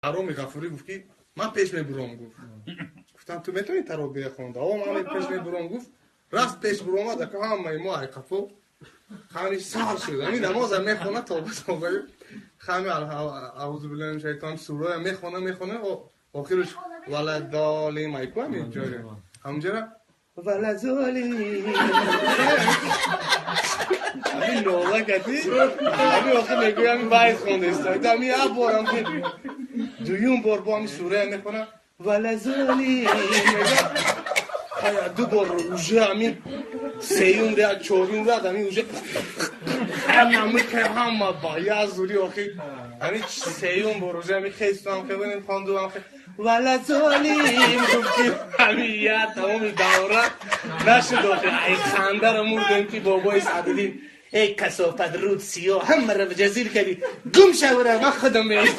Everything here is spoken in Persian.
حرامی غفوری گفت که من پیش میبرم گفت. گفتم تو میتونی ترابیه خونده آقا من پیش میبرم گفت. راست پیش برم آده که همه ما ای قفو خانی سال شده این نماز هم میخونه توبه خمی اعوذ بالله من شیطان سوره میخونه و آخرش ولدالی میکنم اینجوری همجوری ولدالی همین نوزه کتی همین آخر میگوی همین باید خونده است همین یه بارم که دویون بار با همین سوره میکنم ولدالی دو بار روژه همین سیون رد چوبین رد همین روژه همه که همه با یه زوری آخی همین سیون بار روژه همین خیستم که بینیم خواندو هم خیست ولدالیم گفتیم همین یه تمامی دوره نشد آخی ای خنده رو موردیم که بابای سعدالین ای کسافت رود سیاه همه رو به جزیر کردی گم شوره من خودم میرید